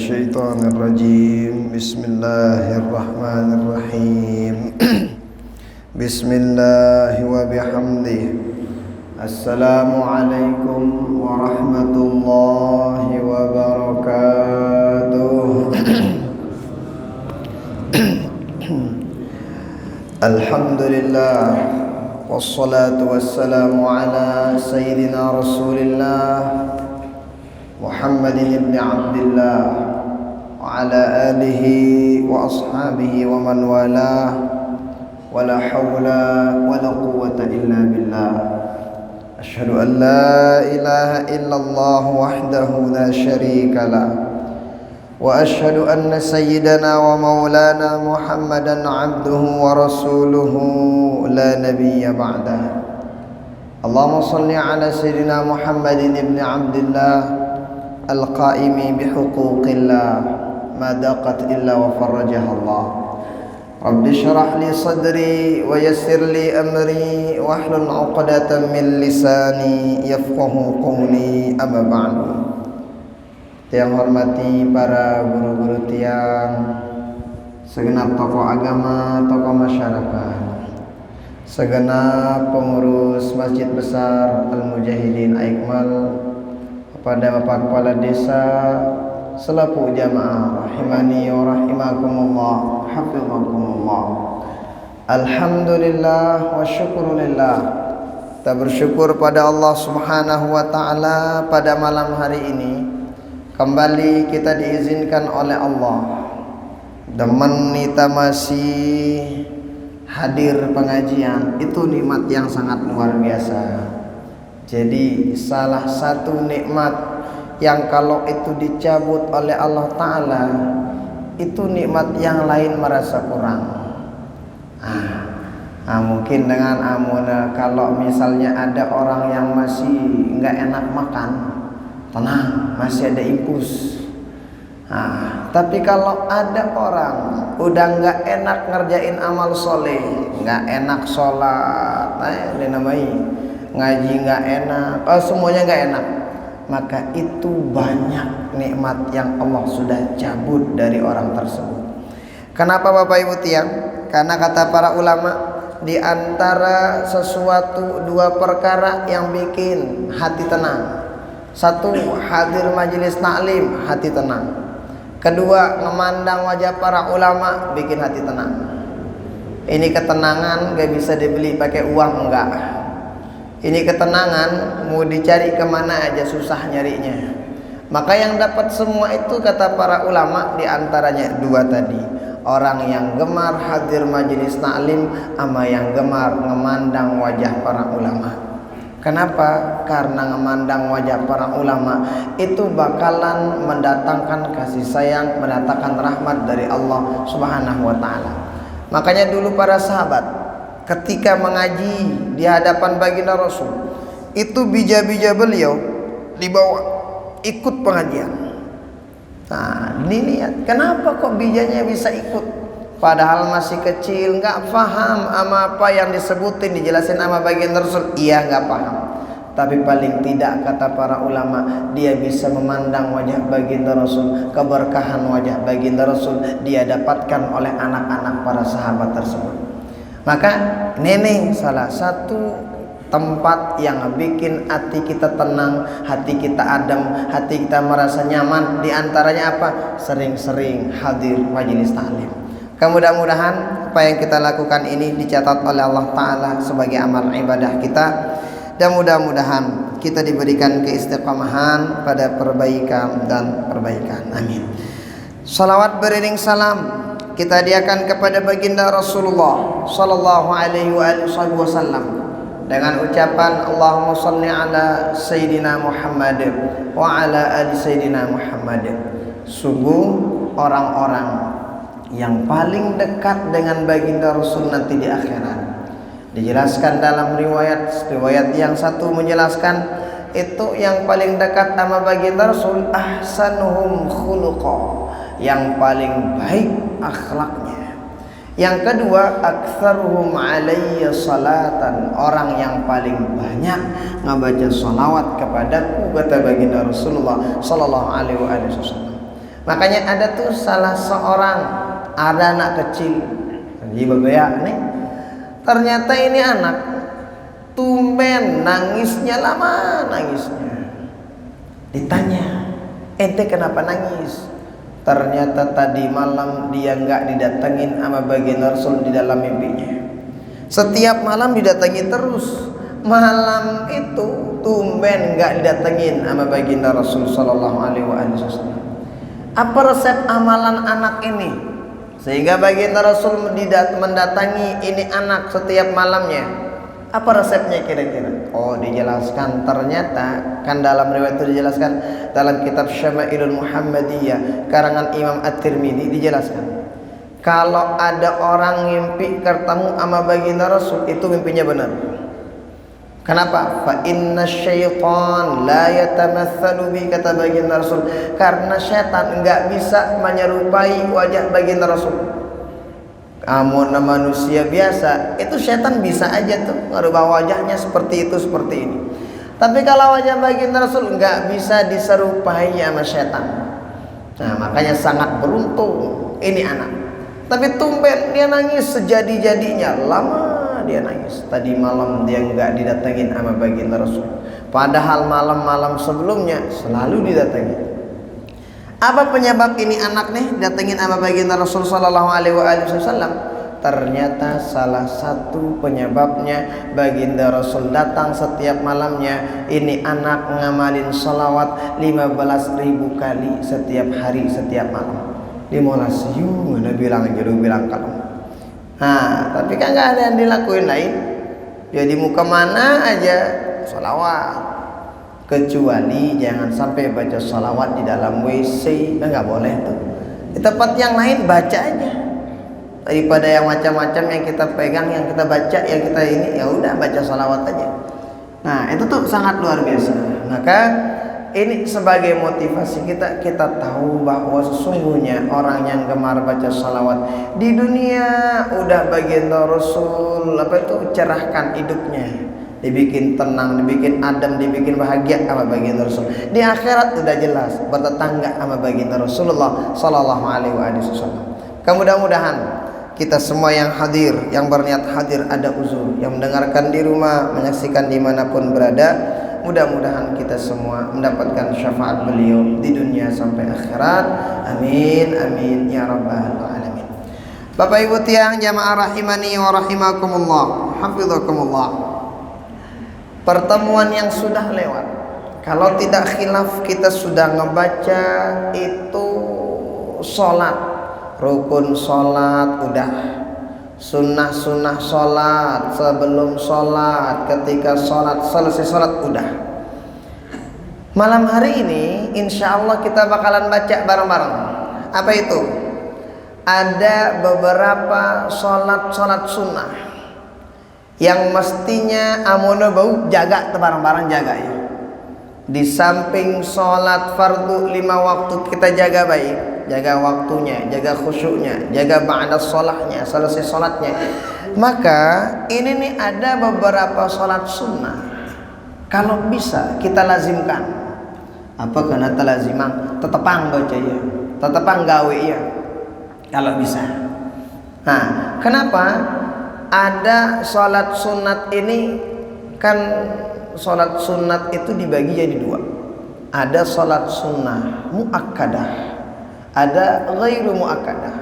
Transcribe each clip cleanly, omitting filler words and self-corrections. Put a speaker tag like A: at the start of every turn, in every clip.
A: الشيطان الرجيم بسم الله الرحمن الرحيم بسم الله وبحمده السلام عليكم ورحمة الله وبركاته الحمد لله والصلاة والسلام على سيدنا رسول الله محمد بن عبد الله وعلى آله وأصحابه ومن والاه ولا حول ولا قوة إلا بالله أشهد أن لا إله إلا الله وحده لا شريك له وأشهد أن سيدنا ومولانا محمدا عبده ورسوله لا نبي بعده اللهم صل على سيدنا محمد بن عبد الله القائم بحقوق الله ما ضاقت إلا وفرجها الله رب اشرح لي صدري ويسر لي أمري واحلل عقدة من لساني يفقه قولي أما بعد. Yang hormati para guru-guru tiang, segenap tokoh agama, tokoh masyarakat, segenap pengurus Masjid Besar Al-Mujahidin Aikmal, kepada Bapak Kepala Desa, selaku jamaah rahimani wa rahimakumullah, hafizakumullah. Alhamdulillah wa syukurulillah. Kita bersyukur pada Allah Subhanahu wa taala pada malam hari ini kembali kita diizinkan oleh Allah demen kita masih hadir pengajian. Itu nikmat yang sangat luar biasa. Jadi salah satu nikmat yang kalau itu dicabut oleh Allah Ta'ala, itu nikmat yang lain merasa kurang. Mungkin dengan amuna kalau misalnya ada orang yang masih nggak enak makan, tenang, masih ada infus. Tapi kalau ada orang udah nggak enak ngerjain amal soleh, nggak enak sholat, dinamai ngaji nggak enak, semuanya nggak enak, maka itu banyak nikmat yang Allah sudah cabut dari orang tersebut. Kenapa Bapak Ibu tiang? Karena kata para ulama, di antara sesuatu dua perkara yang bikin hati tenang. Satu, hadir majelis taklim, hati tenang. Kedua, memandang wajah para ulama, bikin hati tenang. Ini ketenangan gak bisa dibeli pakai uang, enggak. Ini ketenangan mau dicari kemana aja susah nyarinya. Maka yang dapat semua itu kata para ulama diantaranya dua tadi. Orang yang gemar hadir majelis taklim sama yang gemar memandang wajah para ulama. Kenapa? Karena memandang wajah para ulama itu bakalan mendatangkan kasih sayang, mendatangkan rahmat dari Allah Subhanahu wa taala. Makanya dulu para sahabat ketika mengaji di hadapan baginda Rasul, itu bija-bija beliau dibawa ikut pengajian. Ini lihat, kenapa kok bijanya bisa ikut? Padahal masih kecil, nggak paham sama apa yang disebutin, dijelasin sama baginda Rasul. Iya nggak paham, tapi paling tidak kata para ulama, dia bisa memandang wajah baginda Rasul, keberkahan wajah baginda Rasul dia dapatkan oleh anak-anak para sahabat tersebut. Maka nenek salah satu tempat yang bikin hati kita tenang, hati kita adem, hati kita merasa nyaman. Di antaranya apa? Sering-sering hadir majelis taklim. Mudah-mudahan apa yang kita lakukan ini dicatat oleh Allah Ta'ala sebagai amal ibadah kita. Dan mudah-mudahan kita diberikan keistiqamahan pada perbaikan dan perbaikan. Amin. Salawat beriring salam kita hadiahkan kepada baginda Rasulullah sallallahu alaihi wasallam dengan ucapan Allahumma shalli ala sayyidina Muhammad wa ala ali sayyidina Muhammad. Sungguh orang-orang yang paling dekat dengan baginda Rasul nanti di akhirat. Dijelaskan dalam riwayat yang satu menjelaskan itu yang paling dekat sama baginda Rasul ahsanuhum khuluqa, yang paling baik akhlaknya. Yang kedua, aktsaruhum alayya salatan, orang yang paling banyak ngabaca salawat kepadaku, kata baginda Rasulullah sallallahu alaihi wasallam. Makanya ada tuh salah seorang, ada anak kecil lagi bebeak nih, ternyata ini anak tumben nangisnya lama nangisnya. Ditanya, ente kenapa nangis? Ternyata tadi malam dia nggak didatengin sama baginda Rasul di dalam mimpinya. Setiap malam didatangi terus, malam itu tumben nggak didatengin sama baginda Rasul Sallallahu Alaihi Wasallam. Apa resep amalan anak ini sehingga baginda Rasul mendatangi ini anak setiap malamnya? Apa resepnya kira-kira? Oh, dijelaskan, ternyata kan dalam riwayat itu dijelaskan dalam kitab Syama'ilul Muhammadiyah karangan Imam At-Tirmidzi dijelaskan, kalau ada orang ngimpi ketemu sama baginda Rasul itu mimpinya benar. Kenapa? Fa inna syaitan la yatamatsalu bi, kata baginda Rasul, karena setan enggak bisa menyerupai wajah baginda Rasul. Kamu manusia biasa, itu setan bisa aja tuh merubah wajahnya seperti itu, seperti ini. Tapi kalau wajah baginda Rasul enggak bisa diserupai sama setan. Nah, makanya sangat beruntung ini anak. Tapi tumben dia nangis sejadi-jadinya, lama dia nangis. Tadi malam dia nggak didatengin sama baginda Rasul, padahal malam-malam sebelumnya selalu didatangi. Apa penyebab ini anak nih datengin sama baginda Rasul Sallallahu Alaihi Wasallam? Ternyata salah satu penyebabnya baginda Rasul datang setiap malamnya. Ini anak ngamalin sholawat 15.000 kali setiap hari, setiap malam. 15 yuk, mana bilang jodoh bilang kalau. Nah, tapi kan nggak ada yang dilakuin lain. Jadi muka mana aja sholawat, kecuali jangan sampai baca sholawat di dalam WC, nggak boleh tuh. Di tempat yang lain baca aja. Daripada yang macam-macam yang kita pegang, yang kita baca, yang kita ini, ya udah baca sholawat aja. Nah, itu tuh sangat luar biasa. Maka ini sebagai motivasi kita tahu bahwa sesungguhnya orang yang gemar baca salawat di dunia udah baginda Rasul cerahkan hidupnya, dibikin tenang, dibikin adem, dibikin bahagia sama baginda Rasul. Di akhirat udah jelas bertetangga sama baginda Rasulullah Sallallahu Alaihi Wasallam. Mudah-mudahan kita semua yang hadir, yang berniat hadir ada uzur, yang mendengarkan di rumah, menyaksikan dimanapun berada, mudah-mudahan kita semua mendapatkan syafaat beliau di dunia sampai akhirat. Amin amin ya rabbal alamin. Bapak Ibu tiang jamaah rahimani wa rahimakumullah, hafizakumullah. Pertemuan yang sudah lewat, kalau tidak khilaf kita sudah ngebaca itu sholat, rukun sholat udah, sunnah-sunnah sholat, sebelum sholat, ketika sholat, selesai sholat udah. Malam hari ini insya Allah kita bakalan baca bareng-bareng. Apa itu? Ada beberapa sholat sunnah yang mestinya amono bau jaga bareng-bareng, jaga ya. Di samping sholat fardu 5 waktu kita jaga baik, jaga waktunya, jaga khusyuknya, jaga ba'da sholatnya, selesai sholatnya. Maka ini nih ada beberapa sholat sunnah, kalau bisa kita lazimkan. Apa karena lazimang tetepang baca ya, tetepang gawe ya, kalau bisa. Nah, kenapa ada sholat sunat ini? Kan sholat sunat itu dibagi jadi 2. Ada sholat sunnah muakkadah, ada ghairu muakkadah.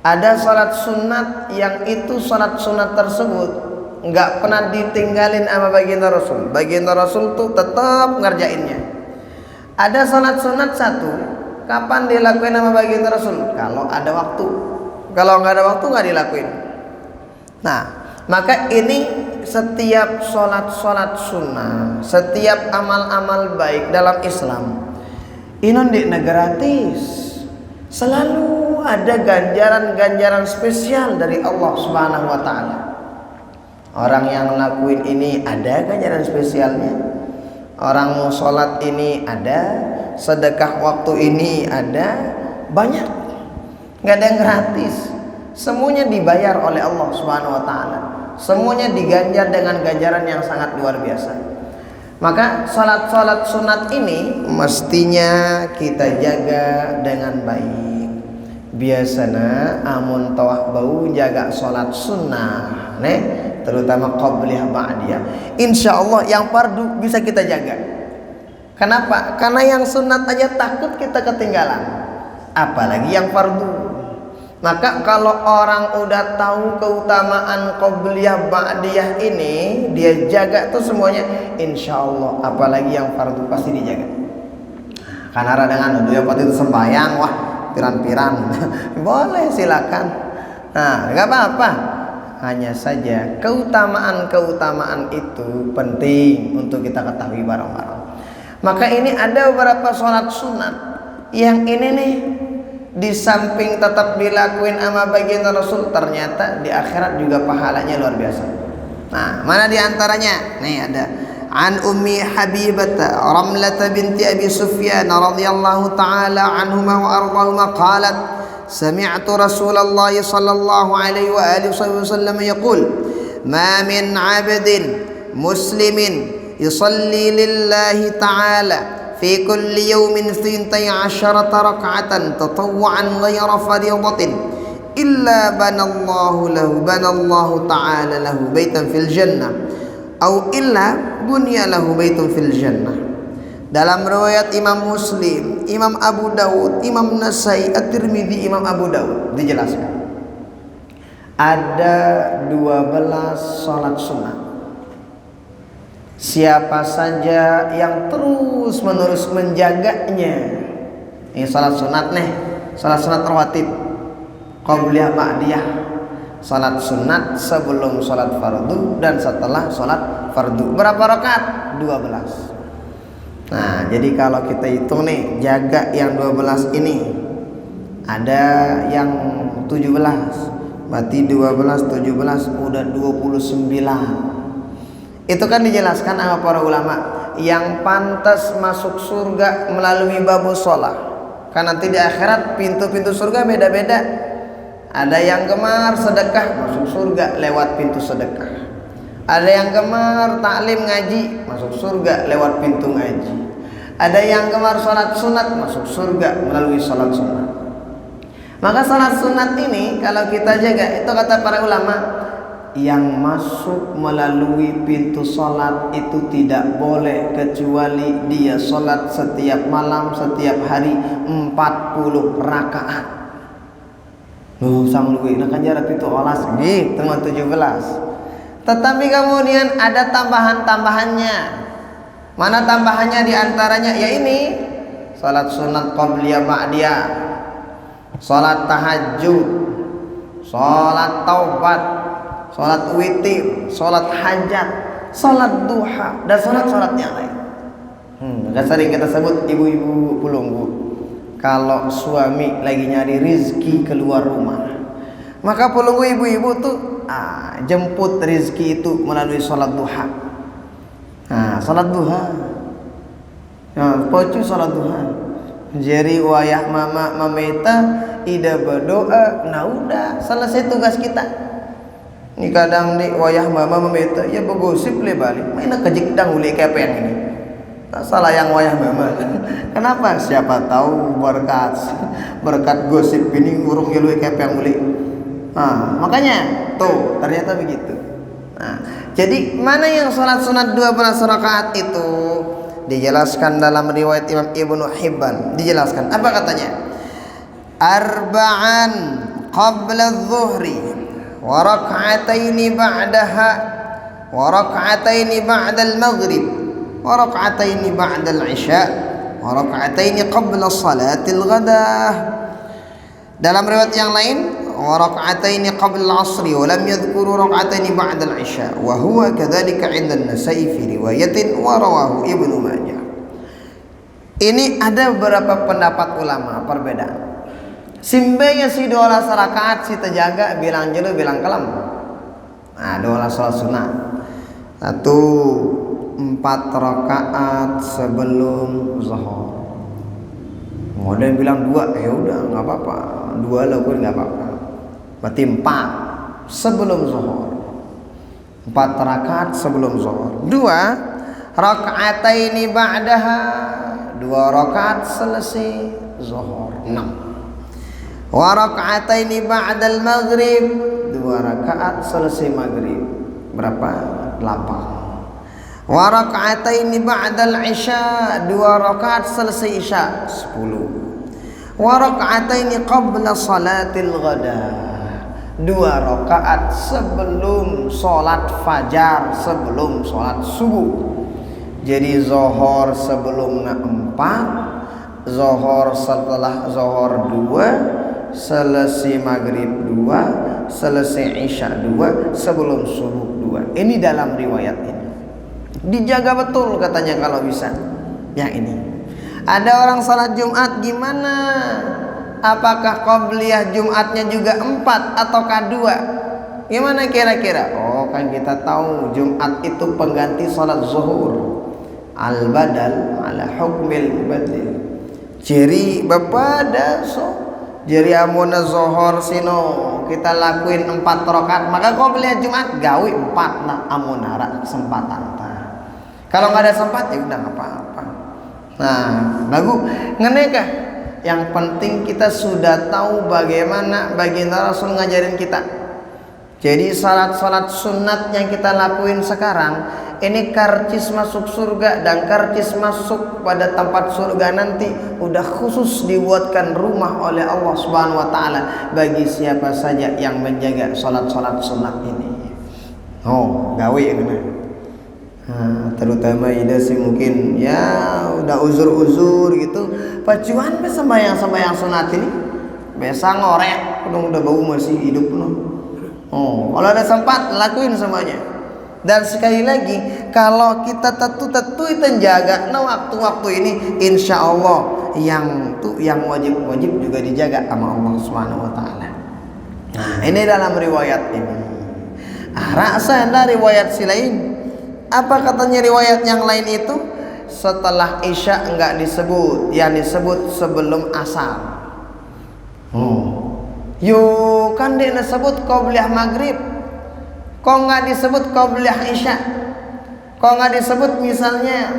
A: Ada sholat sunat yang itu sholat sunat tersebut nggak pernah ditinggalin sama baginda Rasul. Baginda Rasul tuh tetap ngerjainnya. Ada sholat sunat satu, kapan dilakuin sama baginda Rasul? Kalau ada waktu. Kalau nggak ada waktu nggak dilakuin. Nah, maka ini setiap sholat sunnah, setiap amal-amal baik dalam Islam, ini tidak gratis. Selalu ada ganjaran-ganjaran spesial dari Allah Subhanahu Wa Taala. Orang yang ngelakuin ini ada ganjaran spesialnya. Orang mau sholat ini ada, sedekah waktu ini ada, banyak. Nggak ada yang gratis. Semuanya dibayar oleh Allah Subhanahu Wa Taala. Semuanya diganjar dengan ganjaran yang sangat luar biasa. Maka salat-salat sunat ini mestinya kita jaga dengan baik. Biasana amun tawah bau jaga salat sunnah, terutama qabliyah ba'diyah. Insyaallah yang fardu bisa kita jaga. Kenapa? Karena yang sunat aja takut kita ketinggalan, apalagi yang fardu. Maka kalau orang udah tahu keutamaan qabliyah ba'diyah ini, dia jaga tuh semuanya, insya Allah. Apalagi yang fardu pasti dijaga. Karena ada dengan dia waktu itu sembahyang, wah piran-piran, boleh silakan. Nah, nggak apa-apa. Hanya saja keutamaan itu penting untuk kita ketahui bareng-bareng. Maka ini ada beberapa sholat sunat yang ini nih, di samping tetap dilakuin sama baginda Rasul, ternyata di akhirat juga pahalanya luar biasa. Nah, mana di antaranya? Nih ada an Ummi Habibah Ramlah binti Abi Sufyan radhiyallahu taala anhuma wa ardahuma qalat sami'tu Rasulullah sallallahu alaihi wa alihi wasallam yaqul ma min 'abdin muslimin yusalli lillahi ta'ala في كل يوم 12 ركعة تطوعا غير فريضة إلا بنى الله تعالى له بيتا في الجنة أو إلا بني له بيت في الجنة. Dalam riwayat Imam Muslim, Imam Abu Dawud, Imam Nasai, At-Tirmidzi, Imam Abu Dawud dijelaskan ada 12 salat sunat. Siapa saja yang terus menerus menjaganya, ini salat sunat nih, salat sunat rawatib, qabliyah ba'diyah, salat sunat sebelum salat fardu dan setelah salat fardu. Berapa rakaat? 12. Nah, jadi kalau kita hitung nih, jaga yang 12 ini, ada yang 17, berarti 12 17 udah 29. Itu kan dijelaskan sama para ulama yang pantas masuk surga melalui babus sholah. Karena nanti di akhirat pintu-pintu surga beda-beda. Ada yang gemar sedekah masuk surga lewat pintu sedekah. Ada yang gemar taklim ngaji masuk surga lewat pintu ngaji. Ada yang gemar sholat sunat masuk surga melalui sholat sunat. Maka sholat sunat ini kalau kita jaga, itu kata para ulama, yang masuk melalui pintu sholat itu tidak boleh kecuali dia sholat setiap malam, setiap hari 40 rakaat. Sama lu nak jarak itu olas gitu, teman 17. Tetapi kemudian ada tambahan-tambahannya. Mana tambahannya? Diantaranya ya ini sholat sunat qabliyah ba'diyah, sholat tahajud, sholat taubat, sholat witir, sholat hajat, sholat duha, dan sholat-sholat yang lain. Sering kita sebut ibu-ibu pulunggu. Kalau suami lagi nyari rizki keluar rumah, maka pulunggu ibu-ibu tuh jemput rizki itu melalui sholat duha. Sholat duha, pocu sholat duha. Jadi wayah mama mameta ida berdoa, nah udah selesai tugas kita. Ini kadang di wayah mama memeta ya begosip le balik. Mana kejikdang uli kepen ini. Tak salah yang wayah mama. Kenapa? Siapa tahu berkat gosip ini urung ya uli kepen uli. Makanya tuh ternyata begitu. Jadi mana yang salat sunat 12 rakaat itu dijelaskan dalam riwayat Imam Ibnu Hibban. Dijelaskan apa katanya? Arba'an qabla adh-dhuhri wa rak'ataini ba'daha wa rak'ataini ba'da al-maghrib wa rak'ataini ba'da al-isya wa rak'ataini qabla salatil ghadah. Dalam riwayat yang lain wa rak'ataini qabla al-'asri wa lam yadhkuru rak'ataini ba'da al-isya wa huwa kadzalika 'inda an-Nasa'i fi riwayatin wa rawahu Ibnu Majah. Ini ada beberapa pendapat ulama perbedaan. Simbanya si 12 rakaat si terjaga bilang jelu bilang kelam. 12 salat sunat. 4 rakaat sebelum zuhur. Ada yang bilang 2, ya udah nggak apa-apa. 2 lakukan nggak apa-apa. Berarti 4 sebelum zuhur. 4 rakaat sebelum zuhur. 2 Rak'ataini ba'daha, 2 rakaat selesai zuhur, 6. Wa rak'ataini ba'dal maghrib, 2 rakaat selesai maghrib, berapa? 8. Wa rak'ataini ba'dal isya, 2 rakaat selesai isya, 10. Wa rak'ataini qabla salatil ghada, 2 rakaat sebelum sholat fajar, sebelum sholat subuh. Jadi zuhur sebelumnya 4, zuhur setelah zuhur 2, selesai maghrib 2, selesai isya 2, sebelum subuh 2. Ini dalam riwayat ini. Dijaga betul katanya kalau bisa. Yang ini. Ada orang salat Jumat gimana? Apakah qabliyah Jumatnya juga 4 ataukah 2? Gimana kira-kira? Oh, kan kita tahu Jumat itu pengganti salat zuhur. Al-badal ala hukmil badil. Jadi bapada so. Jadi amuna zuhur sino kita lakuin 4 rakaat, maka qabliyah Jumat gawe 4 nah amuna ra kesempatan ta. Kalau nggak ada sempat ya udah nggak apa-apa. Nah, lagu ngenekah? Yang penting kita sudah tahu bagaimana baginda Rasul ngajarin kita. Jadi salat-salat sunat yang kita lakuin sekarang ini karcis masuk surga dan karcis masuk pada tempat surga nanti udah khusus dibuatkan rumah oleh Allah Subhanahu wa taala bagi siapa saja yang menjaga salat-salat sunat ini. Oh, gawe ngene. Terutama ida sih mungkin ya udah uzur-uzur gitu. Pacuan be sembahyang sunat ini. Biasa ngorek, udah bau masih hidup penuh. Oh, kalau ada sempat lakuin semuanya. Dan sekali lagi, kalau kita tetu itu jaga, nah waktu-waktu ini, insya Allah yang wajib juga dijaga sama Allah Subhanahu Wa Taala. Nah, ini dalam riwayat ini. Rasa ada riwayat si lain. Apa katanya riwayat yang lain itu? Setelah isya enggak disebut, yang disebut sebelum asar. Yuk kan dia disebut qabliyah maghrib. Kok nggak disebut qabliyah isya? Kok nggak disebut misalnya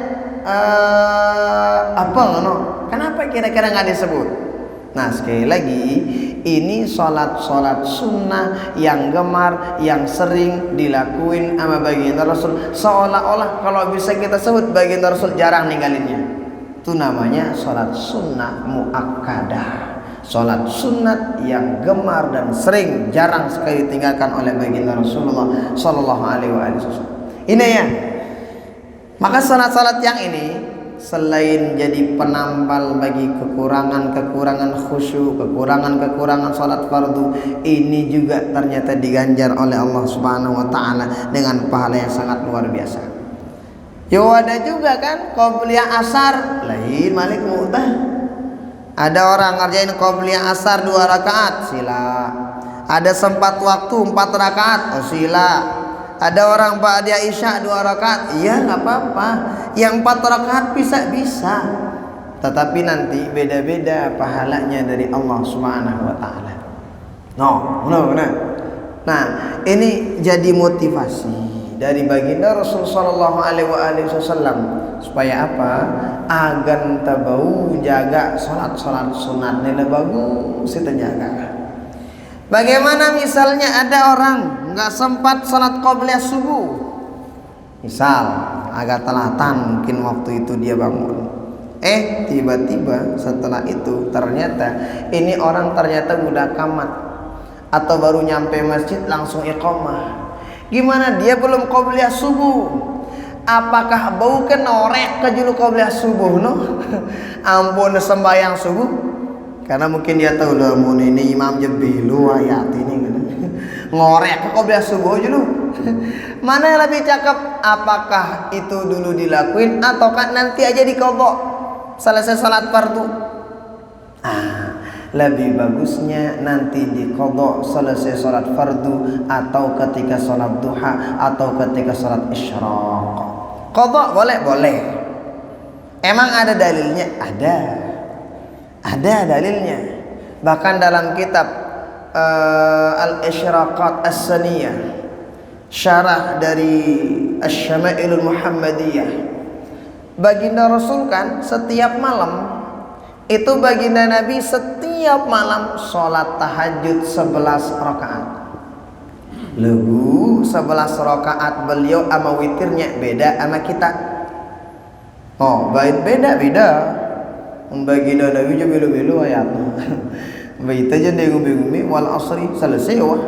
A: apa ngono? Kenapa kira-kira nggak disebut? Nah sekali lagi ini sholat sunnah yang gemar, yang sering dilakuin sama baginda Rasul. Seolah-olah kalau bisa kita sebut baginda Rasul jarang ninggalinnya. Itu namanya sholat sunnah muakkadah. Sholat sunat yang gemar dan sering jarang sekali ditinggalkan oleh baginda Rasulullah Sallallahu Alaihi Wasallam. Ini ya. Maka salat-salat yang ini selain jadi penambal bagi kekurangan khusyuk, kekurangan salat fardu, ini juga ternyata diganjar oleh Allah Subhanahu Wa Taala dengan pahala yang sangat luar biasa. Yo ada juga kan qabliyah asar, lain malik mu'tah. Ada orang ngerjain qabliyah asar 2 rakaat, sila. Ada sempat waktu 4 rakaat, oh sila. Ada orang ba'da isya 2 rakaat, iya nggak apa-apa. Yang 4 rakaat bisa. Tetapi nanti beda-beda pahalanya dari Allah Subhanahu Wa Taala. Nah, ini jadi motivasi dari baginda Rasul Sallallahu Alaihi Wasallam supaya apa? Agan tabau jaga salat sunat nilai bagus kita jaga. Bagaimana misalnya ada orang nggak sempat salat qabliyah subuh, misal agak telatan mungkin waktu itu dia bangun, tiba-tiba setelah itu ternyata ini orang ternyata udah kamat atau baru nyampe masjid langsung iqamah. Gimana dia belum qabliyah subuh? Apakah bau ke norek ke julu qabliyah subuh no? Ampun sembahyang subuh. Karena mungkin dia tahu lah mun ini imam jebilu ayat ini kan. Ngorek ke qabliyah subuh julu. Mana yang lebih cakep? Apakah itu dulu dilakuin ataukah nanti aja diqadha selesai salat fardu? Lebih bagusnya nanti diqadha selesai salat fardu atau ketika salat duha atau ketika salat isyraq. Qadha boleh. Emang ada dalilnya? Ada dalilnya. Bahkan dalam kitab Al-Isyraqat As-Saniyah, syarah dari Asy-Syama'ilul Muhammadiyah, Baginda Rasul kan setiap malam itu baginda Nabi setiap malam sholat tahajud 11 rakaat. Lalu 11 rakaat beliau sama witirnya beda sama kita. Oh, beda. Baginda Nabi juga belu-belu ayatnya. Baik aja dia ngumi-ngumi wal asri selesai wah.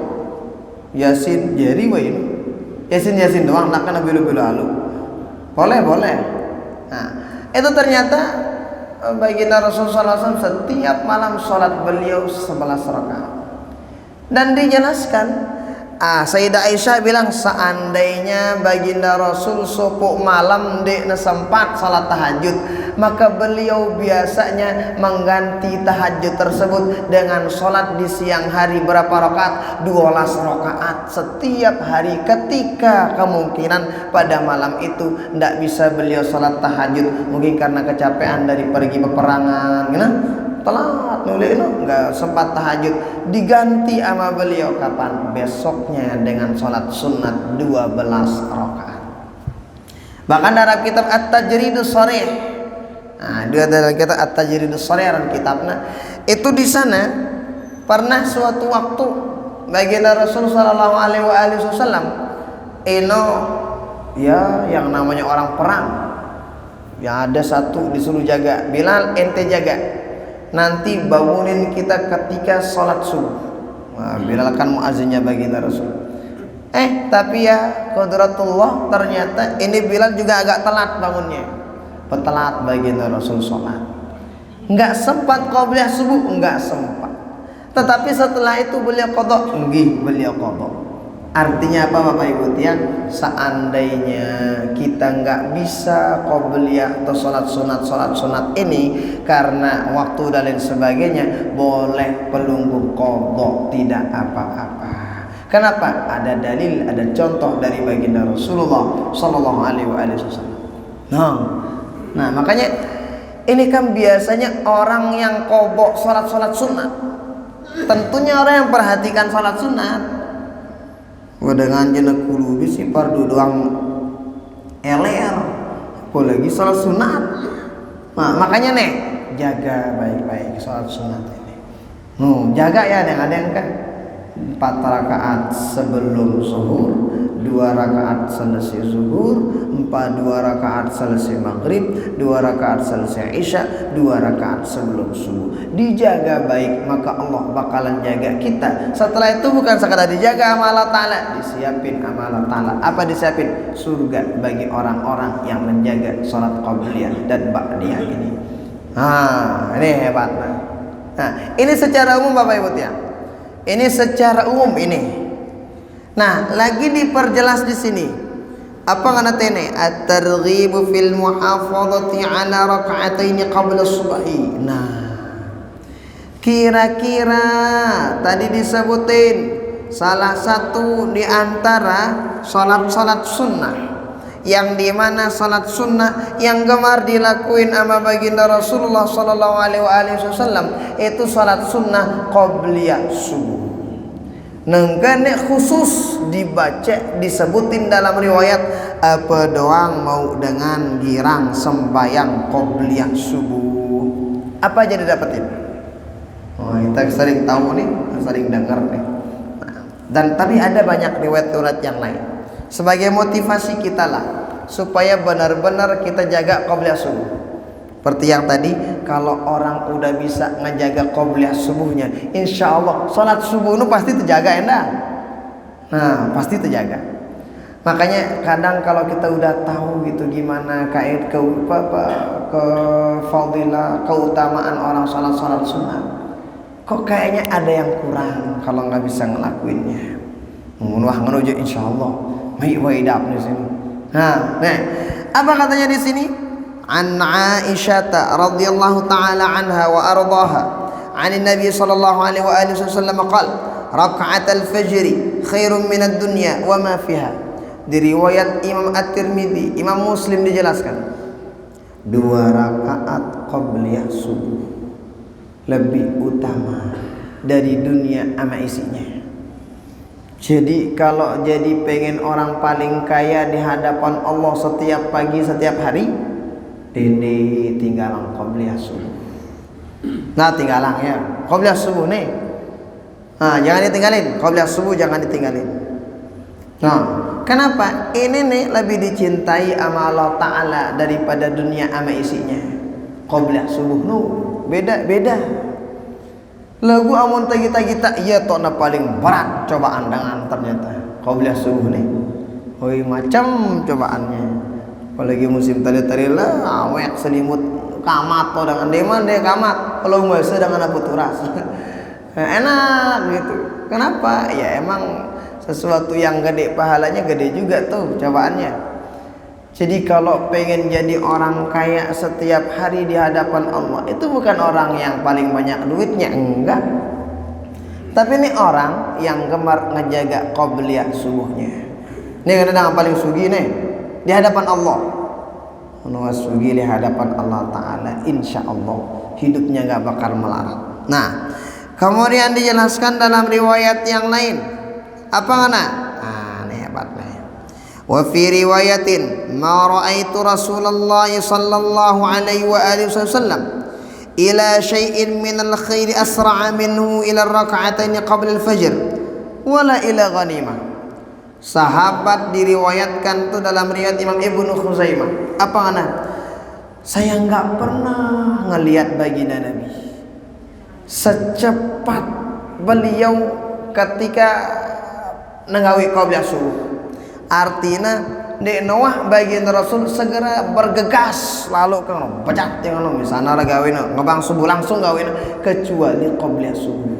A: Yasin jari wah ini. Yasin doang nak kena belu-belu alu. Boleh. Nah, itu ternyata baginda Rasulullah SAW setiap malam sholat beliau 11 rakaat. Dan dijelaskan Sayyidah Aisyah bilang seandainya baginda Rasul sopok malam dek sempat salat tahajud, maka beliau biasanya mengganti tahajud tersebut dengan sholat di siang hari berapa rakaat? 12 rakaat setiap hari ketika kemungkinan pada malam itu tidak bisa beliau sholat tahajud, mungkin karena kecapean dari pergi peperangan telat nulis nggak sempat tahajud, diganti sama beliau kapan? Besoknya dengan sholat sunat 12 rakaat. Bahkan dalam kitab At-Tajridus Sharih, dia dalam kitab At-Tajridus Sharih dan kitabnya itu di sana pernah suatu waktu baginda Rasul Sallallahu Alaihi Wasallam ya yang namanya orang perang, ya ada satu disuruh jaga, Bilal ente jaga. Nanti bangunin kita ketika sholat subuh. Bilal kan muazzinnya baginda Rasul. Tapi ya qudratullah ternyata ini Bilal juga agak telat bangunnya. Petelat baginda Rasul sholat. Enggak sempat qabliyah subuh, enggak sempat. Tetapi setelah itu beliau qadha, beliau qadha. Artinya apa Bapak Ibu tiang? Seandainya kita nggak bisa qabliyah atau sholat sunat ini karena waktu dan lain sebagainya, boleh pelunggu qadha, tidak apa-apa. Kenapa? Ada dalil, ada contoh dari baginda Rasulullah Sallallahu Alaihi Wasallam. Nah makanya ini kan biasanya orang yang qadha sholat sunat, tentunya orang yang perhatikan sholat sunat. Dengan jenak kulubi si fardu doang LR, apalagi sholat sunat. Makanya nih jaga baik-baik sholat sunat ini. Jaga ya ada yang kan 4 rakaat sebelum zuhur, 2 rakaat selesai zuhur, 2 rakaat selesai maghrib, 2 rakaat selesai isya, 2 rakaat sebelum subuh. Dijaga baik, maka Allah bakalan jaga kita. Setelah itu bukan sekadar dijaga sama Allah Ta'ala, disiapin sama Allah Ta'ala. Apa disiapin? Surga bagi orang-orang yang menjaga sholat qabliyah dan ba'diyah ini. Ini hebat. Ini secara umum Bapak Ibu ya. Ini secara umum ini. Nah, lagi diperjelas di sini. Apa kata tene? At-targhibu fil muhafadhati ala raka'ataini qabla subhi. Nah, kira-kira tadi disebutin salah satu di antara salat sunnah, yang dimana salat sunnah yang gemar dilakuin sama baginda Rasulullah Sallallahu Alaihi Wasallam itu salat sunnah qabliyah subuh. Nengkane khusus dibaca disebutin dalam riwayat apa doang mau dengan girang sembayang qabliyah subuh. Apa jadi dapetin? Kita sering tahu nih, sering dengar nih. Dan tapi ada banyak riwayat-riwayat yang lain sebagai motivasi kita lah supaya benar-benar kita jaga qabliyah subuh. Seperti yang tadi, kalau orang udah bisa ngejaga qabliyah subuhnya, insya Allah sholat subuh itu pasti terjaga endah. Pasti terjaga. Makanya kadang kalau kita udah tahu gitu gimana kait ke fadilah, keutamaan orang sholat sunat, kok kayaknya ada yang kurang kalau nggak bisa ngelakuinnya. Menuju insya Allah idap di sini. Nah, apa katanya di sini? An Aisyah radhiyallahu taala anha wa ardhaha, an Nabi sallallahu alaihi wasallam qala, raka'at al-fajr khairun min ad-dunya wa ma fiha. Di riwayat Imam At-Tirmidzi, Imam Muslim dijelaskan 2 rakaat qabliyah subuh lebih utama dari dunia sama isinya. Jadi kalau jadi pengen orang paling kaya di hadapan Allah setiap pagi setiap hari, Dende tinggalan qobliyah subuh. Nah tinggalan ya qobliyah subuh nih. Nah jangan ditinggalin, qobliyah subuh jangan ditinggalin. Nah kenapa? Ini nih lebih dicintai sama Allah Ta'ala daripada dunia ama isinya. Qobliyah subuh nu beda-beda. Lagu amun kita iya tokna paling berat cobaan dengan ternyata qobliyah subuh nih. Hoi macam cobaannya. Apalagi musim tari-tari lah awek selimut kamat to dengan deman deh kamat. Kalau masa dengan apa turas. Enak gitu. Kenapa? Ya emang sesuatu yang gede pahalanya gede juga tuh cobaannya. Jadi kalau pengen jadi orang kaya setiap hari di hadapan Allah, itu bukan orang yang paling banyak duitnya, enggak. Tapi ini orang yang gemar ngejaga qobliyah subuhnya. Ini kadang paling sugi nih di hadapan Allah. Menuas sugi di hadapan Allah Ta'ala, insya Allah hidupnya nggak bakal melarat. Nah, kemudian dijelaskan dalam riwayat yang lain. Apa ngana? Ah, ini hebat nih. Wa fi riwayatin ma ra'aitu Rasulullah sallallahu alaihi wa alihi wasallam ila syai'in min al-khairi asra'a minhu ila rak'atain qabla al-fajr wala ila ghanimah. Sahabat diriwayatkan tuh dalam riwayat Imam Ibnu Khuzaimah. Apa ngana? Saya nggak pernah ngelihat baginda Nabi secepat beliau ketika nenggawi qobliyah subuh. Artinya di Noah baginda Rasul segera bergegas lalu kan pecat yang lo misalnya gawin ngebang subuh langsung gawin kecuali qobliyah subuh.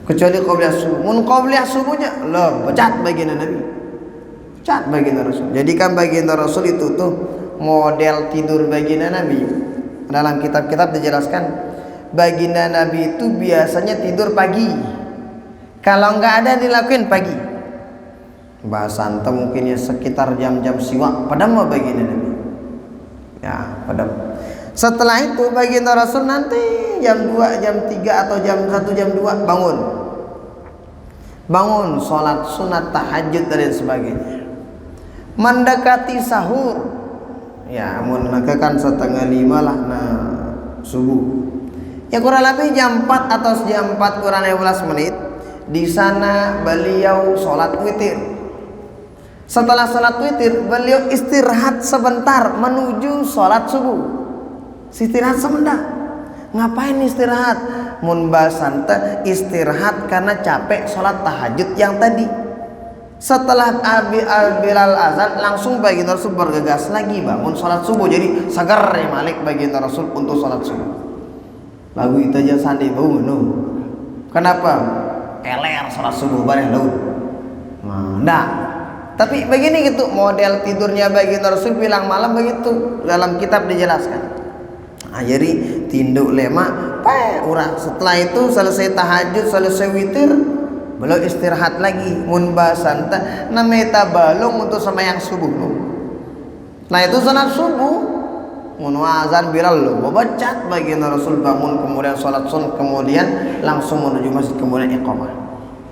A: Kecuali qobliyah subuh. Mun qobliyah subuhnya lo pecat baginda Nabi. Pecat baginda Rasul. Jadi kan baginda Rasul itu tuh model tidur baginda Nabi. Dalam kitab-kitab dijelaskan baginda Nabi itu biasanya tidur pagi. Kalau nggak ada dilakuin pagi. Bahasa anta mungkin ya sekitar jam-jam siwak padam mah baginda Nabi. Ya, padam. Setelah itu baginda Rasul nanti jam 2, jam 3 atau jam 1, jam 2 bangun. Bangun sholat sunat tahajud dan sebagainya. Mendekati sahur. Ya, amun kan 4:30 lah nah subuh. Ya kurang lebih jam 4 atau jam 4 kurang 15 menit. Di sana beliau sholat witir. Setelah sholat witir beliau istirahat sebentar menuju sholat subuh. Istirahat sebentar. Ngapain istirahat? Mun bahasan teh istirahat karena capek sholat tahajud yang tadi. Setelah Bilal azan langsung baginda Rasul bergegas lagi bangun sholat subuh. Jadi segar ya Malik baginda Rasul untuk sholat subuh. Lagu itu aja sandi bau no. Kenapa? Eler sholat subuh bareng laut. Nah, tapi begini gitu model tidurnya baginda Rasul bilang malam begitu dalam kitab dijelaskan. Nah, jadi tinduk lema, urang. Setelah itu selesai tahajud, selesai witir, beliau istirahat lagi. Mun bahasan teh namanya balung untuk sembahyang subuh. Nah itu salat subuh, mun azan Bilal lo, bacat baginda Rasul bangun kemudian sholat sun kemudian langsung menuju masjid kemudian iqamah.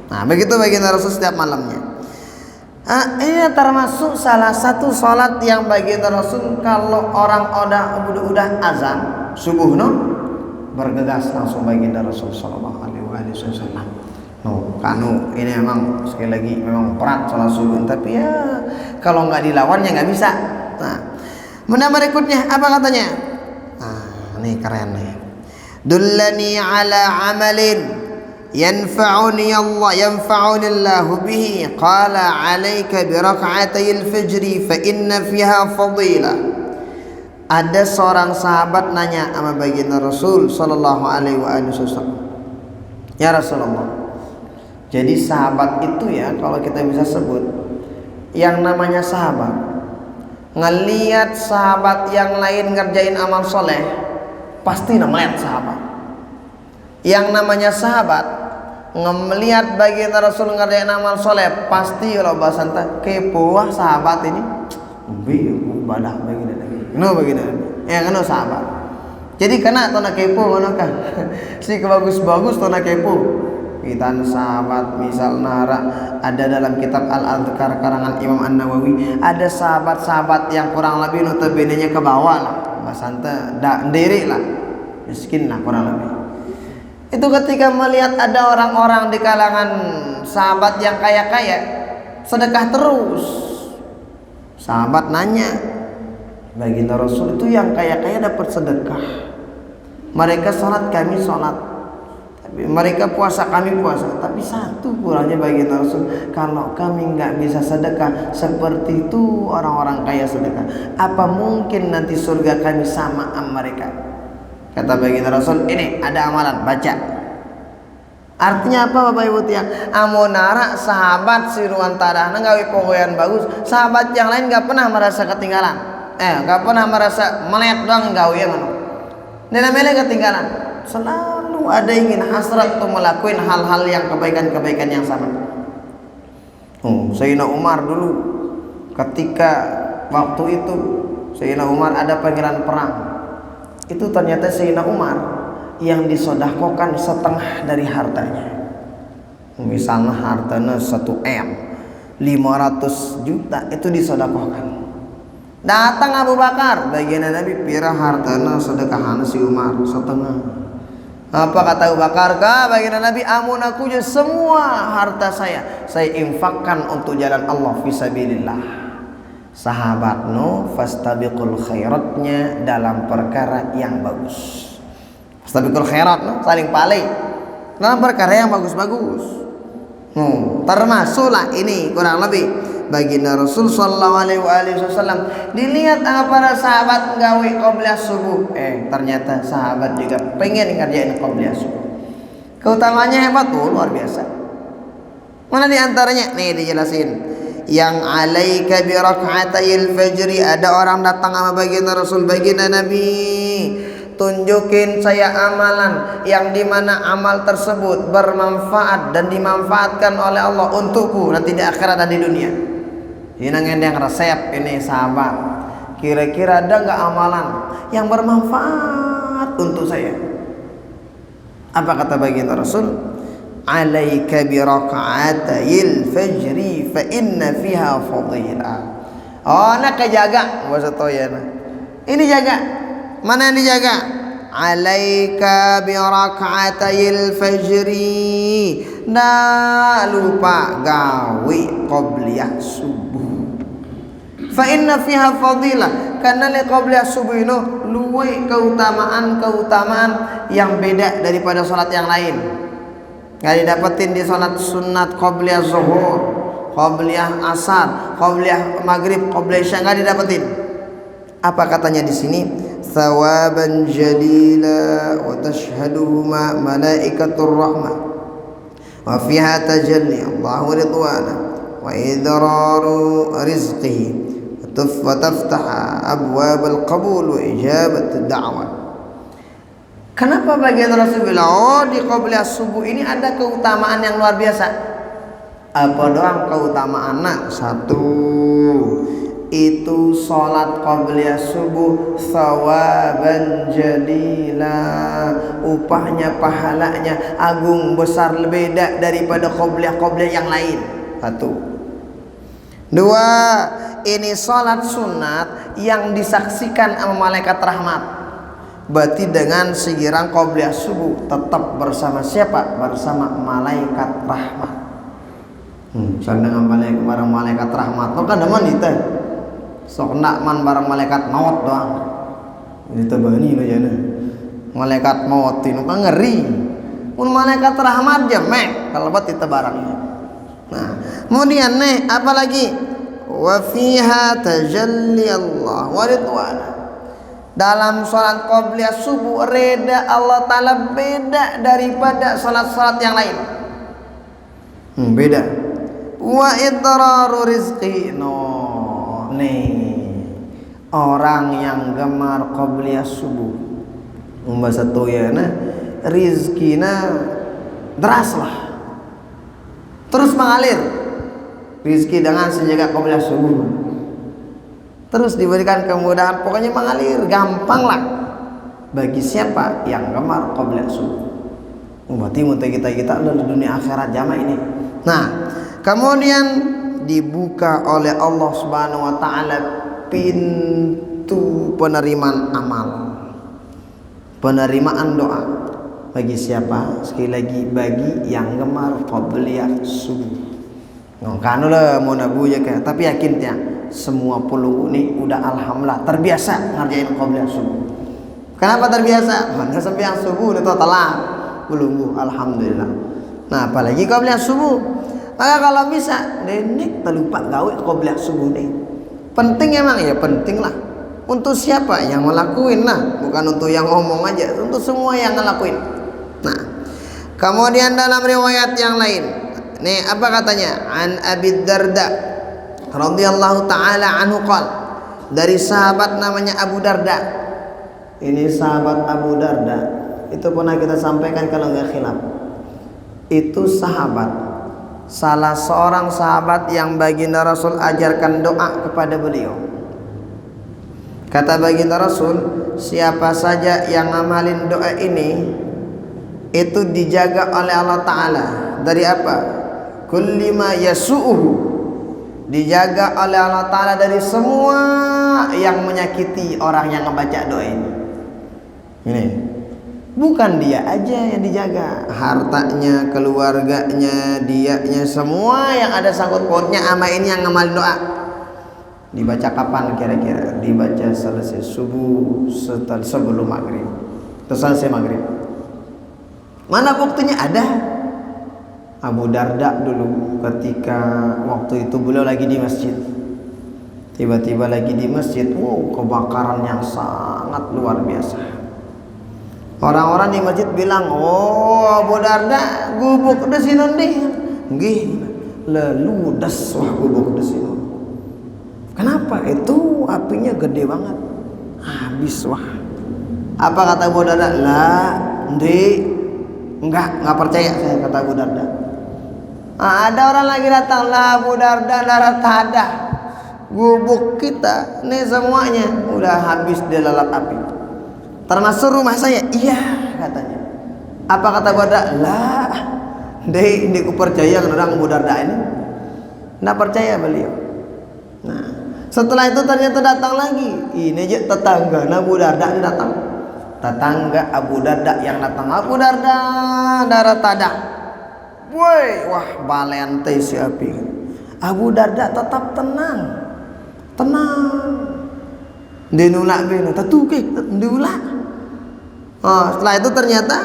A: Nah begitu baginda Rasul setiap malamnya. Ini termasuk salah satu sholat yang baginda Rasul kalau orang udah azan subuh no bergegas langsung baginda Rasul sallallahu alaihi wasallam. No, kanu ini memang sekali lagi memang berat sholat subuh tapi ya kalau nggak dilawan ya nggak bisa. Nah, mana berikutnya apa katanya? Nah, ini keren nih. Dullani ala amalin yanfa'uni Allah bihi qala 'alaika bi rak'atayil fajri fa inna fiha fadilah. Ada seorang sahabat nanya sama baginda Rasul sallallahu alaihi wasallam. Ya Rasulullah. Jadi sahabat itu ya kalau kita bisa sebut yang namanya sahabat ngelihat sahabat yang lain ngerjain amal soleh pasti ngelihat sahabat. Yang namanya sahabat ngelihat baginda Rasul ngerjain amal soleh pasti kalau bahasan tak kepo sahabat ini badah baginda lagi no baginda ya kan sahabat jadi kena tona kepo mana kan si bagus-bagus tona kepo Pitan sahabat misal nara ada dalam kitab Al-Adhkar karangan Imam An-Nawawi, ada sahabat-sahabat yang kurang lebih notabene-nya ke bawah lah, basanta ndiri lah, miskin lah kurang lebih. Itu ketika melihat ada orang-orang di kalangan sahabat yang kaya-kaya sedekah terus. Sahabat nanya, baginda Rasul, itu yang kaya-kaya dapat sedekah, mereka sholat kami sholat, mereka puasa kami puasa, tapi satu kurangnya baginda Rasul, kalau kami nggak bisa sedekah seperti itu orang-orang kaya sedekah, apa mungkin nanti surga kami sama mereka? Kata baginda Rasul, ini ada amalan, baca. Artinya apa Bapak Ibu tiang? Amonara sahabat siruan tadahna gawe pohoyan bagus, sahabat yang lain nggak pernah merasa ketinggalan, nggak pernah merasa melihat doang gawe mana, dan mele ketinggalan. Selalu ada ingin hasrat untuk melakukan hal-hal yang kebaikan-kebaikan yang sama. Sayyidina Umar dulu ketika waktu itu Sayyidina Umar ada panggilan perang, itu ternyata Sayyidina Umar yang disodakokan setengah dari hartanya. Misalnya hartanya 1M 500 juta itu disodakokan. Datang Abu Bakar, bagian Nabi pira hartana sedekahan si Umar setengah. Apa kata Abu Bakar? Baginda Nabi, amun aku semua harta saya infakkan untuk jalan Allah fisabilillah. Sahabat fastabiqul khairatnya dalam perkara yang bagus. Fastabiqul khairat saling palai dalam perkara yang bagus-bagus. Termasuklah ini kurang lebih baginda Rasul sallallahu alaihi wasallam dilihat para sahabat gawe qobliyah subuh, ternyata sahabat juga pengen ngerjain qobliyah subuh. Keutamanya hebat tuh, luar biasa. Mana diantaranya? Nih dijelasin. Yang alaika bi rak'atayil fajri, ada orang datang sama baginda Rasul, baginda Nabi, tunjukin saya amalan yang dimana amal tersebut bermanfaat dan dimanfaatkan oleh Allah untukku nanti di akhirat dan di dunia. Ini ngendeng resep ini sahabat. Kira-kira ada nggak amalan yang bermanfaat untuk saya? Apa kata baginda Rasul? Alaika bi rak'atayil fajri fa inna fiha fadilah. Nak kejaga bahasa toyana. Ini jaga. Mana yang dijaga? Alaika bi rak'atayil fajri. Nah lupa gawe qobliyah subuh. Fa inna fiha fadilah, karena li qobliyah subuh itu luwe keutamaan yang beda daripada salat yang lain. Gak didapetin di salat sunat qobliyah zuhur, qobliyah asar, qobliyah maghrib, qobliyah isya, gak didapetin. Apa katanya di sini? Thawaban jalila wa tashhaduhuma malaikatur rahmah wa fiha tajalli Allahu ridwana wa idraru rizqihi wa taftaha abwab al-qabul wa ijabat ad-da'wah. Kenapa bagian Rasul bilang di qobliyah subuh ini ada keutamaan yang luar biasa? Apa doang keutamaannya? Satu, itu sholat qobliyah subuh thawaban jalila, upahnya pahalanya agung besar, beda daripada qobliyah yang lain. Satu. Dua, ini sholat sunat yang disaksikan sama malaikat rahmat. Berarti dengan segirang qobliyah subuh tetap bersama siapa? Bersama malaikat rahmat. Dengan malaikat rahmat. Lo kan demen itu. Sok nak man barang malaikat maut doang. Ini tebani lo jana. Malaikat maut itu kan ngeri. Mun malaikat rahmat jamek kalau buat itu barangnya. Nah, kemudian apalagi wa fiha tajalli Allah wa ridwana. Dalam salat qobliyah subuh reda Allah taala beda daripada salat-salat yang lain. Beda. Wa idraru rizqi orang yang gemar qobliyah subuh umbasa toyana rizkina deras lah, terus mengalir rizki dengan sejaga qobliyah subuh, terus diberikan kemudahan, pokoknya mengalir gampang lah bagi siapa yang gemar qobliyah subuh. Berarti muntah kita adalah dunia akhirat jamaah ini. Nah, kemudian dibuka oleh Allah Subhanahu wa taala pintu penerimaan amal, penerimaan doa. Bagi siapa? Sekali lagi, bagi yang gemar qabliyah subuh. Ngkanu lah mau nabu ya kan, tapi yakin ya semua puluh ini udah alhamdulillah terbiasa ngerjain qabliyah subuh. Kenapa terbiasa? Karena sampai yang subuh udah telah belum, alhamdulillah. Nah, apalagi qabliyah subuh. Maka kalau bisa, nenek terlupa gawe qabliyah subuh nih. Penting emang ya, penting lah. Untuk siapa yang ngelakuin lah, bukan untuk yang ngomong aja, untuk semua yang ngelakuin. Nah, kemudian dalam riwayat yang lain, nih apa katanya? An Abi Darda radhiyallahu taala anhu qol, dari sahabat namanya Abu Darda. Ini sahabat Abu Darda, itu pernah kita sampaikan kalau nggak khilaf. Itu sahabat, salah seorang sahabat yang baginda Rasul ajarkan doa kepada beliau. Kata baginda Rasul, siapa saja yang ngamalin doa ini itu dijaga oleh Allah Ta'ala dari apa? Kulli ma yasu'uhu, dijaga oleh Allah Ta'ala dari semua yang menyakiti orang yang membaca doa ini. Ini bukan dia aja yang dijaga, hartanya, keluarganya, dianya, semua yang ada sangkut pautnya sama ini yang ngamalin doa. Dibaca kapan kira-kira? Dibaca selesai subuh, setelah sebelum maghrib, terus selesai maghrib. Mana buktinya? Ada. Abu Darda dulu ketika waktu itu beliau lagi di masjid, tiba-tiba lagi di masjid, kebakaran yang sangat luar biasa. Orang-orang di masjid bilang, oh Abu Darda gubuk desinon deh, nggih, leludas wah gubuk desinon. Kenapa? Itu apinya gede banget, habis wah. Apa kata Abu Darda? Lah, enggak percaya saya, kata Abu Darda. Ada orang lagi datang, lah Abu Darda darah tada, gubuk kita nih semuanya udah habis dilalap api, termasuk rumah saya. Iya katanya. Apa kata Abu Darda? Lah, ini ku percaya orang Abu Darda ini. Nggak percaya beliau. Nah, setelah itu ternyata datang lagi. Ini aja tetangga Abu Darda ini datang. Tetangga Abu Darda yang datang, Abu Darda darah tada. Woi, wah balente si api. Abu Darda tetap tenang. Dinulak beno, tatuke, diulak. Setelah itu ternyata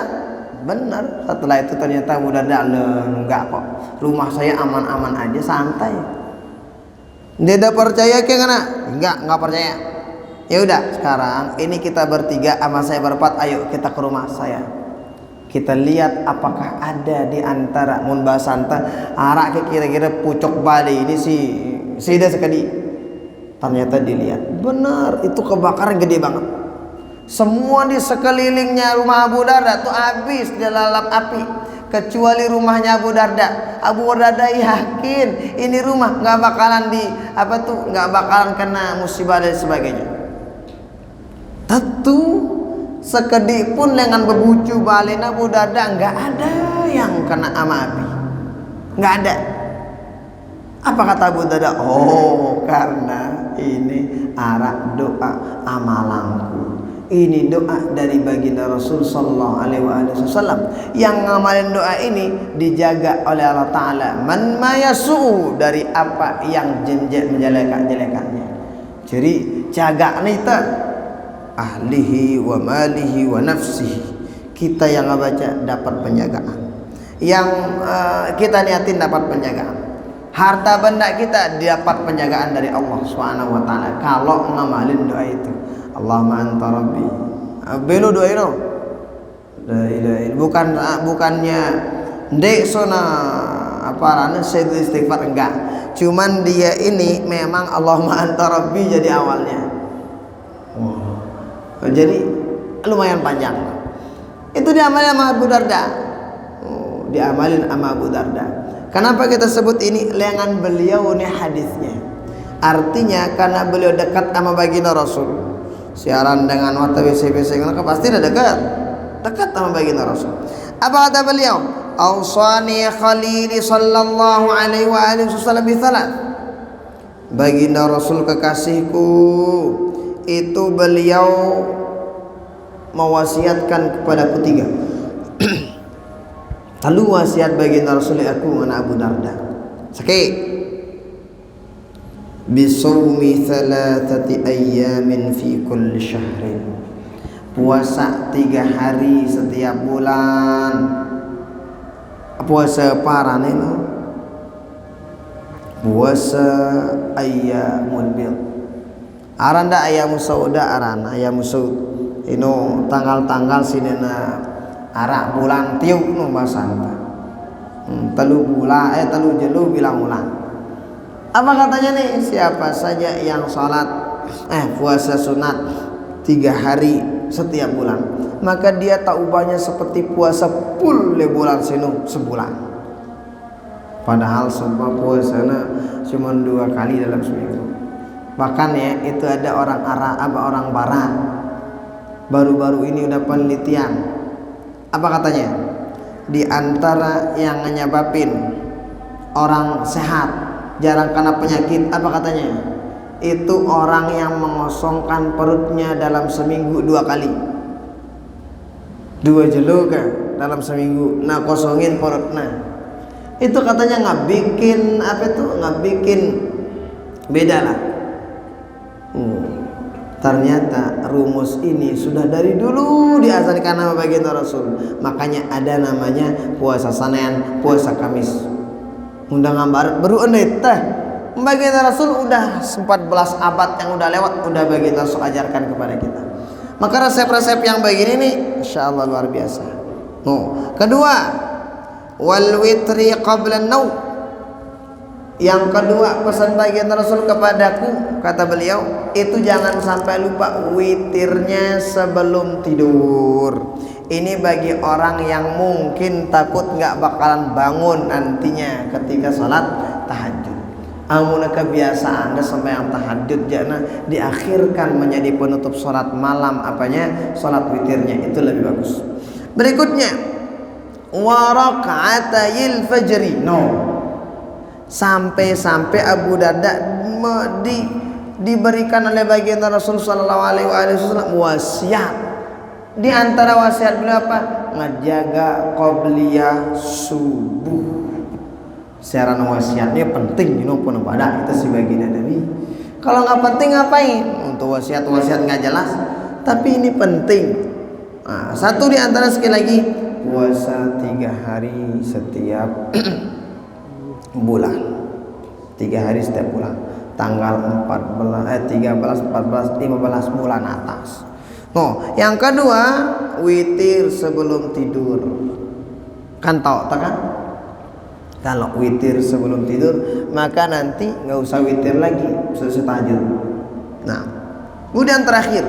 A: benar. Setelah itu ternyata Abu Darda enggak kok. Rumah saya aman-aman aja, santai. Dia udah percaya ke ngana? Enggak percaya. Ya udah, sekarang ini kita bertiga sama saya berempat, ayo kita ke rumah saya. Kita lihat apakah ada di antara mun basanta arak kira-kira pucuk bali ini si dia sekali. Ternyata dilihat, benar itu kebakaran gede banget. Semua di sekelilingnya rumah Abu Darda tuh habis dilalap api, kecuali rumahnya Abu Darda. Abu Darda yakin ini rumah nggak bakalan nggak bakalan kena musibah dan sebagainya. Tentu sekedip pun lengan bebucu balena Abu Darda nggak ada yang kena ama api, nggak ada. Apa kata Abu Darda? Oh, karena ini arak doa amalanku. Ini doa dari baginda Rasul sallallahu alaihi wasallam yang ngamalin doa ini dijaga oleh Allah Ta'ala man mayasu, dari apa yang menjelekannya. Jadi jaga nita ahlihi wa malihi wa nafsihi. Kita yang baca dapat penjagaan, yang kita niatin dapat penjagaan. Harta benda kita dapat penjagaan dari Allah Subhanahu wa taala kalau ngamalin doa itu. Allahumma anta rabbi. Belo doa itu. Bukannya ndek sona apa saya istighfar, enggak. Cuman dia ini memang Allahumma anta rabbi jadi awalnya. Jadi lumayan panjang. Itu diamalin sama Abu Darda. Diamalin sama Abu Darda. Kenapa kita sebut ini lengan beliau nih hadisnya? Artinya karena beliau dekat sama baginda Rasul. Siaran dengan mata BC-BC pasti udah dekat sama baginda Rasul. Apa kata beliau? Awsani khalili sallallahu alaihi wa alihi wasallam bi thalath. Baginda Rasul kekasihku itu beliau mewasiatkan kepadaku 3. Lalu wasiat baginda Rasul aku anak Abu Darda. Sakit. Bisawmi thalathati ayyamin fi kulli syahrin. Puasa 3 hari setiap bulan. Puasa parah nih, puasa ayyamul bid. Aranda ayyamus sauda arana ayyamus saud. Ino tanggal-tanggal sinena arak bulan tiup nu basanta. Telu jelu bilang ulang. Apa katanya nih? Siapa saja yang sholat puasa sunat 3 hari setiap bulan, maka dia tak ubahnya seperti puasa full bulan sinu sebulan. Padahal semua puasanya cuma 2 kali dalam seminggu. Bahkan ya itu ada orang Arab, orang Barat baru-baru ini udah penelitian. Apa katanya? Di antara yang nyebabin orang sehat jarang kena penyakit, apa katanya? Itu orang yang mengosongkan perutnya dalam seminggu 2 kali. 2 jelo kan dalam seminggu. Nah kosongin perutnya. Itu katanya nggak bikin nggak bikin beda lah. Ternyata rumus ini sudah dari dulu diajarkan sama baginda Rasul. Makanya ada namanya puasa Senin, puasa Kamis. Undang gambar baru teh. Baginda Rasul udah 14 abad yang udah lewat, udah baginda Rasul ajarkan kepada kita. Maka resep-resep yang begini nih insyaallah luar biasa. Kedua, wal witri qabla an-naum. Yang kedua pesan baginda Rasul kepadaku, kata beliau, itu jangan sampai lupa witirnya sebelum tidur. Ini bagi orang yang mungkin takut nggak bakalan bangun nantinya ketika sholat tahajud. Amun kebiasaan Anda sampai yang tahajud jangan diakhirkan menjadi penutup sholat malam sholat witirnya itu lebih bagus. Berikutnya wa raka'atayil fajri. Sampai Abu Darda diberikan oleh baginda Rasul sallallahu alaihi wasallam wasiat. Di antara wasiat beliau apa? Ngejaga qobliyah subuh. Secara wasiatnya penting pun pada kita si baginda Nabi. Kalau nggak penting ngapain? Untuk wasiat nggak jelas. Tapi ini penting. Satu di antara sekali lagi puasa 3 hari setiap bulan. 3 hari setiap bulan. Tanggal 13, 14, 15 bulan atas. Yang kedua witir sebelum tidur. Kan tahu tak kan? Kalau witir sebelum tidur maka nanti nggak usah witir lagi selesai tahajud. Kemudian terakhir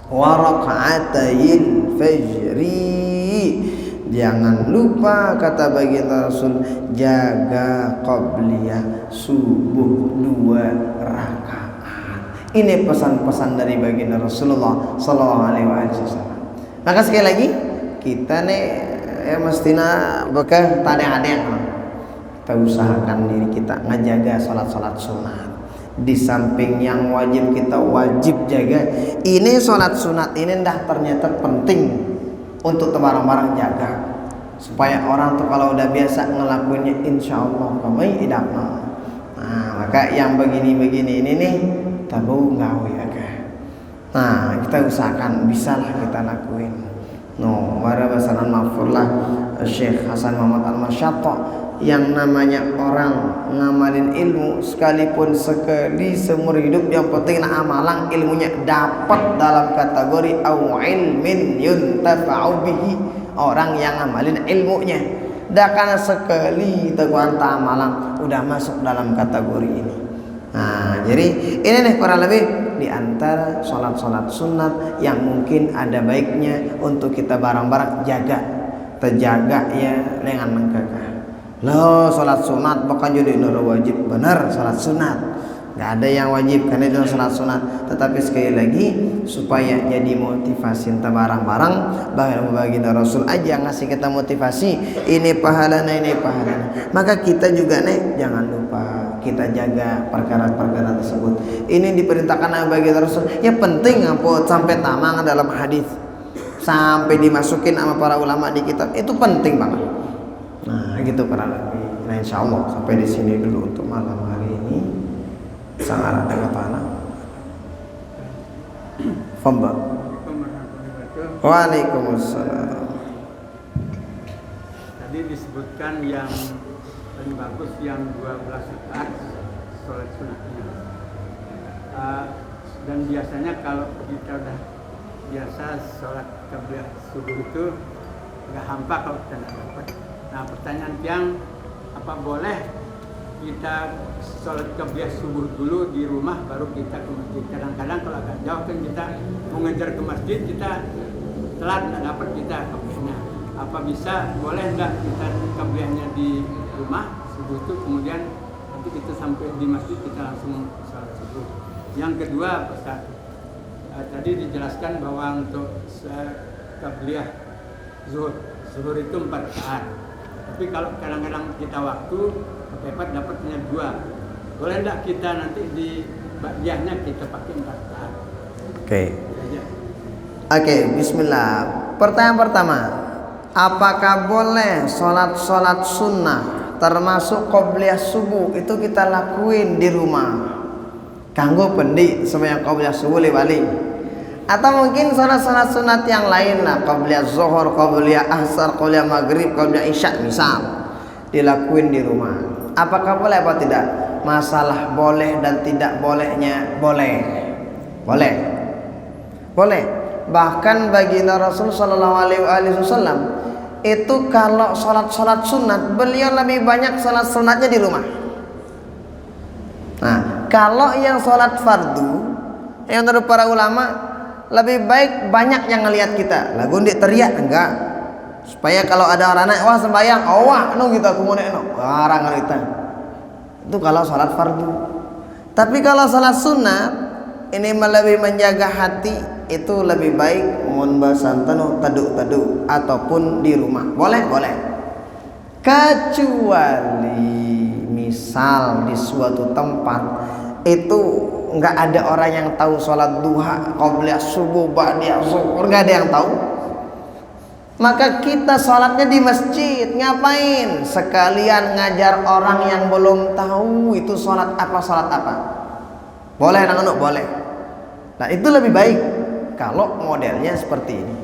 A: wa raka'atayil fajri. Jangan lupa kata baginda Rasul jaga qabliyah subuh 2 rakaat. Ini pesan-pesan dari baginda Rasulullah sallallahu alaihi wasallam. Maka sekali lagi kita mestinya bekah tadeng-adeng. Kita usahakan diri kita ngejaga salat-salat sunat. Di samping yang wajib kita wajib jaga, ini salat sunat ini ternyata penting untuk barang-barang jaga. Supaya orang tuh kalau udah biasa ngelakuinnya insyaallah kami idapna. Maka yang begini-begini ini nih tabu gawe ya. Kita usahakan bisalah kita lakuin. Wara basanan maghfurlah Syekh Hasan Muhammad Al-Masyatta, yang namanya orang ngamalin ilmu sekalipun sekali seumur hidup, yang penting amalan ilmunya dapat dalam kategori au ilmin yuntafa'u bihi, orang yang ngamalin ilmunya. Dah karena sekali teguhan amalan udah masuk dalam kategori ini. Jadi ini nih kurang lebih di antara sholat-sholat sunat yang mungkin ada baiknya untuk kita barang-barang terjaga ya dengan menggagah. Sholat sunat bukan jadi wajib, benar sholat sunat. nggak ada yang wajib karena itu salat sunat. Tetapi sekali lagi supaya jadi motivasi entah barang-barang bahkan baginda Rasul aja ngasih kita motivasi, ini pahalanya, ini pahalanya. Maka kita juga nih jangan lupa kita jaga perkara-perkara tersebut. Ini diperintahkan oleh baginda Rasul. Ya penting apa sampai tamang dalam hadis, sampai dimasukin sama para ulama di kitab, itu penting banget. Nah gitu para nabi. Nah insya Allah sampai di sini dulu untuk malam hari ini. Sangat ada tanah. Fadhal. Waalaikumsalam.
B: Tadi disebutkan yang paling bagus yang 12 rakaat sholat sunatnya. Dan biasanya kalau kita udah biasa sholat qabliyah subuh itu nggak hampa kalau kita nggak dapat. Nah pertanyaan yang apa boleh kita sholat qabliyah subuh dulu di rumah baru kita ke masjid? Kadang-kadang kalau agak jauh kan kita mau ngejar ke masjid, kita telat nggak dapat kita qabliyahnya. Apa bisa boleh nggak kita qabliyahnya di rumah subuh itu, kemudian nanti kita sampai di masjid kita langsung sholat subuh? Yang kedua Ustaz, tadi dijelaskan bahwa untuk qabliyah zuhur itu 4 rakaat. Tapi kalau kadang-kadang kita waktu kepepet dapatnya 2, boleh enggak kita nanti di ba'diyahnya kita pakai 4 rakaat?
A: Oke, bismillah. Pertanyaan pertama, apakah boleh sholat sunnah termasuk qabliyah subuh itu kita lakuin di rumah? Kanggo pendi sembahyang qabliyah subuh balik. Atau mungkin sholat sunat yang lain lah, qabliyah zuhur, qabliyah asar, qabliyah maghrib, qabliyah isya misal, dilakuin di rumah. Apakah boleh apa tidak? Masalah boleh dan tidak bolehnya boleh. Bahkan baginda Rasul sallallahu alaihi wasallam itu kalau sholat sunat beliau lebih banyak sholat sunatnya di rumah. Nah, kalau yang sholat fardu yang menurut para ulama lebih baik banyak yang ngelihat kita. Lagu ndik teriak enggak. Supaya kalau ada orang naik, wah sembayang, wah anu kita kemudian orang kita. Itu kalau salat fardu. Tapi kalau salat sunat ini lebih menjaga hati, itu lebih baik mun basantanu taduk ataupun di rumah. Boleh. Kecuali misal di suatu tempat itu nggak ada orang yang tahu sholat duha, qabliyah subuh, ba'diyah zuhur, nggak ada yang tahu, maka kita sholatnya di masjid. Ngapain? Sekalian ngajar orang yang belum tahu itu sholat apa. Boleh anak-anak, boleh. Nah itu lebih baik kalau modelnya seperti ini.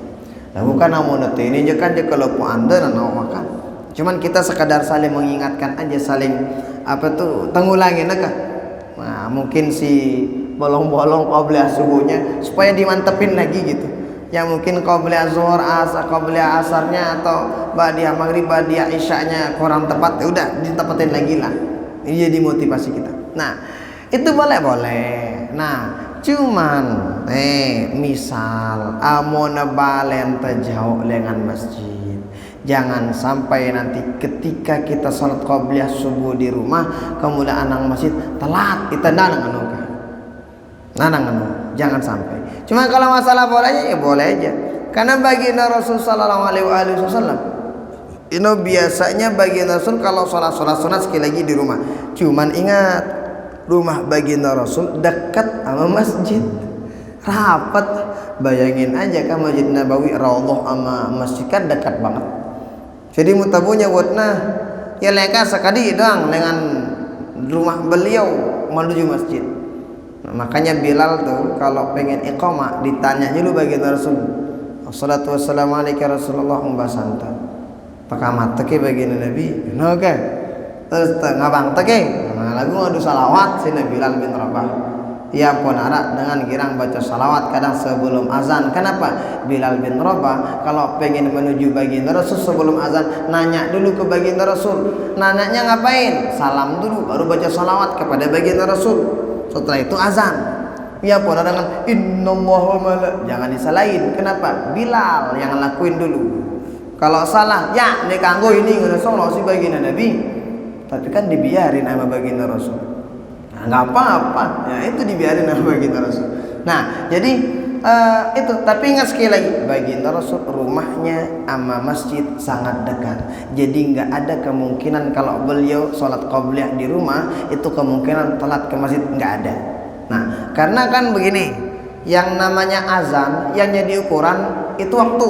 A: Nah bukan namun ini kan kalau anda dan makan. Cuman kita sekadar saling mengingatkan aja, saling tengulangin aja. Nah mungkin si bolong-bolong qabliyah subuhnya supaya dimantepin lagi gitu. Yang mungkin qabliyah zuhur, qabliyah asarnya atau ba'diyah maghrib, ba'diyah isyanya kurang tepat, ya udah ditepatin lagi lah. Ini jadi motivasi kita. Nah itu boleh. Nah cuman misal amona balen terjauh dengan masjid, jangan sampai nanti ketika kita sholat qabliyah subuh di rumah kemudian anang masjid telat kita nanang jangan sampai. Cuma kalau masalah bolehnya ya boleh aja, karena baginda Rasul sallallahu alaihi wasallam ini biasanya baginda Rasul kalau sholat sunat sekali lagi di rumah. Cuman ingat, rumah baginda Rasul dekat sama masjid, rapat. Bayangin aja kan Masjid Nabawi Raudhah sama masjid kan dekat banget. Jadi mutabunya buatna ya leka sekali doang dengan rumah beliau menuju masjid. Nah, makanya Bilal tuh kalau pengen iqamah ditanya dulu baginda Rasul, assalatu wassalamu alayka Rasulullah umbasanta. Pakamat teke baginda Nabi. Nah oke. Terus ngabang teke. Nah lagu ngadu salawat sini Bilal bin Rabah. Ya pun arak dengan girang baca salawat kadang sebelum azan. Kenapa? Bilal bin Rabah kalau pengen menuju baginda Rasul sebelum azan nanya dulu ke baginda Rasul. Nanyanya ngapain? Salam dulu baru baca salawat kepada baginda Rasul. Setelah itu azan. Ya pun ada dengan innallaha jangan disalahin. Kenapa? Bilal yang lakuin dulu. Kalau salah ya nek kanggo ini ngono si baginda Nabi. Tapi kan dibiarin sama baginda Rasul. Nah nggak apa-apa. Ya itu dibiarin sama baginda Rasul. Nah, jadi itu. Tapi ingat sekali lagi, baginda Rasul rumahnya sama masjid sangat dekat. Jadi nggak ada kemungkinan kalau beliau sholat qobliyah di rumah itu kemungkinan telat ke masjid, nggak ada. Nah, karena kan begini, yang namanya azan yang jadi ukuran itu waktu.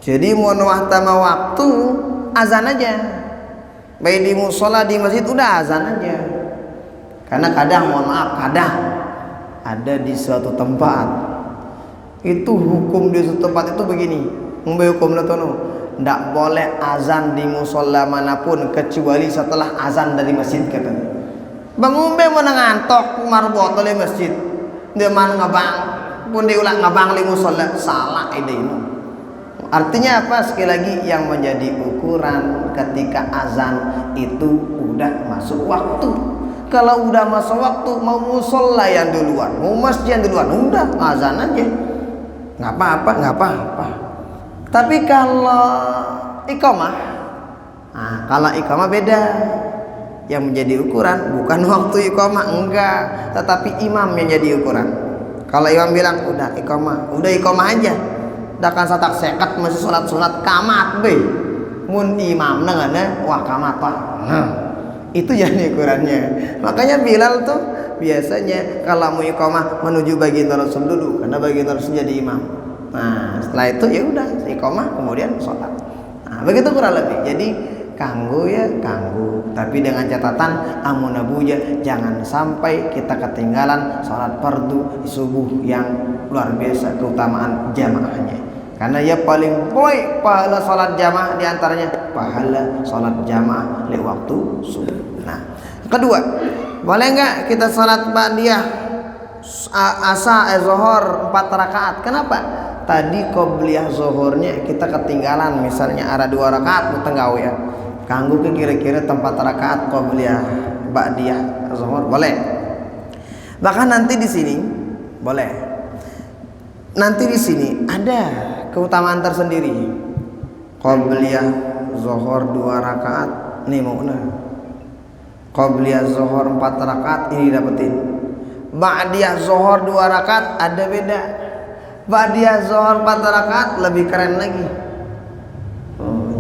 A: Jadi mau sama waktu azan aja. Baik di musola di masjid udah azan aja. Karena kadang, mohon maaf, kadang ada di suatu tempat itu hukum di suatu tempat itu begini. Hukum ndak boleh azan di musola manapun kecuali setelah azan dari masjid katanya. Bang Umbe mau ngantok marbot oleh masjid. Dia mana ngabang pun diulang ngabang di musola, salah ide ini. Artinya apa? Sekali lagi yang menjadi ukuran ketika azan itu udah masuk waktu. Kalau udah masuk waktu, mau musola yang duluan, mau masjid yang duluan, udah azan aja, nggak apa-apa, nggak apa-apa. Tapi kalau iqamah, nah, kalau iqamah beda. Yang menjadi ukuran bukan waktu iqamah, enggak, tetapi imam yang jadi ukuran. Kalau imam bilang udah iqamah aja. Dah kan satak sekat masih sholat kamat be. Mun imam nengane wah kamat pak. Nah, itu jadi ukurannya. Makanya Bilal tuh biasanya kalau mau iqamah menuju baginda Rasul dulu, karena baginda Rasul jadi imam. Nah, setelah itu ya udah iqamah kemudian sholat. Nah, begitu kurang lebih. Jadi kanggo ya kanggo, tapi dengan catatan amun abuja jangan sampai kita ketinggalan sholat fardu subuh yang luar biasa keutamaan jamaahnya. Karena ya paling boy pahala sholat jamaah diantaranya pahala sholat jamaah di waktu subuh. Nah, kedua, boleh nggak kita sholat ba'diyah zuhur 4 rakaat? Kenapa? Tadi qobliyah zuhurnya kita ketinggalan, misalnya ada 2 rakaat mutenggawe ya. Kanggo ke kira-kira tempat rakaat qobliyah ba'diyah zuhur boleh. Bahkan nanti di sini boleh. Nanti di sini ada keutamaan tersendiri. Qobliyah zuhur 2 rakaat nih mau qobliyah zuhur 4 rakaat ini dapetin. Ba'diyah zuhur 2 rakaat ada beda. Ba'diyah zuhur 4 rakaat lebih keren lagi.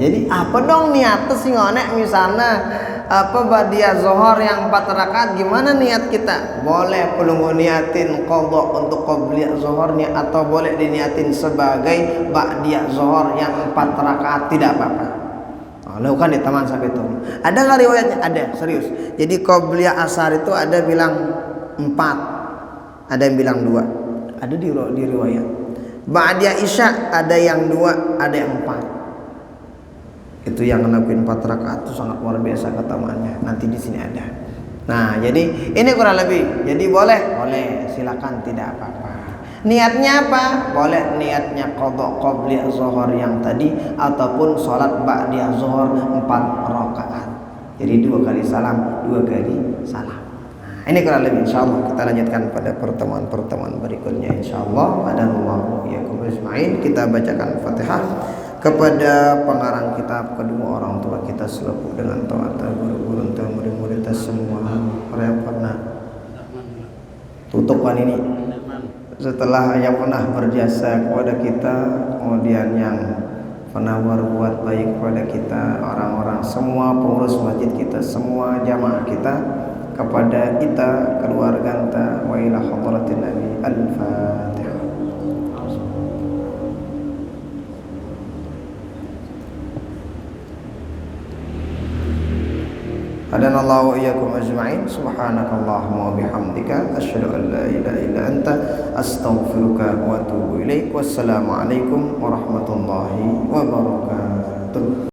A: Jadi apa dong niatnya sih ngonek misalnya apa ba'diyah zuhur yang 4 rakaat gimana niat kita? Boleh perlu niatin qadha untuk qobliyah zuhurnya atau boleh diniatin sebagai ba'diyah zuhur yang 4 rakaat tidak apa-apa. Lalu kan di taman sampai itu. Ada nggak riwayatnya? Ada, serius. Jadi qobliyah asar itu ada bilang 4, ada yang bilang 2. Ada di riwayat. Ba'diyah isya ada yang 2, ada yang 4. Itu yang ngelakuin 4 rakaat itu sangat luar biasa keutamaannya. Nanti di sini ada. Nah, jadi ini kurang lebih. Jadi boleh, silakan tidak apa-apa. Niatnya apa? Boleh niatnya qadha qobliyah zuhur yang tadi ataupun sholat ba'diyah zuhur 4 rakaat. Jadi 2 kali salam, 2 kali salam. Nah, ini kurang lebih insyaallah kita lanjutkan pada pertemuan-pertemuan berikutnya insyaallah. Adanallahu iyyakum ajmain. Kita bacakan Fatihah kepada pengarang kitab, kedua orang tua kita selepu dengan taat, guru-guru dan murid-murid kita semua yang pernah tutupan ini setelah yang pernah berjasa kepada kita, kemudian yang pernah berbuat baik kepada kita, orang-orang semua pengurus masjid kita, semua jamaah kita, kepada kita, keluarga kita, wa ila hadratin Nabi. Al-Fatihah. Hadanallahu wa iyyakum ajma'in. Subhanakallahumma wa bihamdika asyhadu an la ilaha illa anta astaghfiruka wa atubu ilaik. Wassalamu alaikum warahmatullahi wabarakatuh.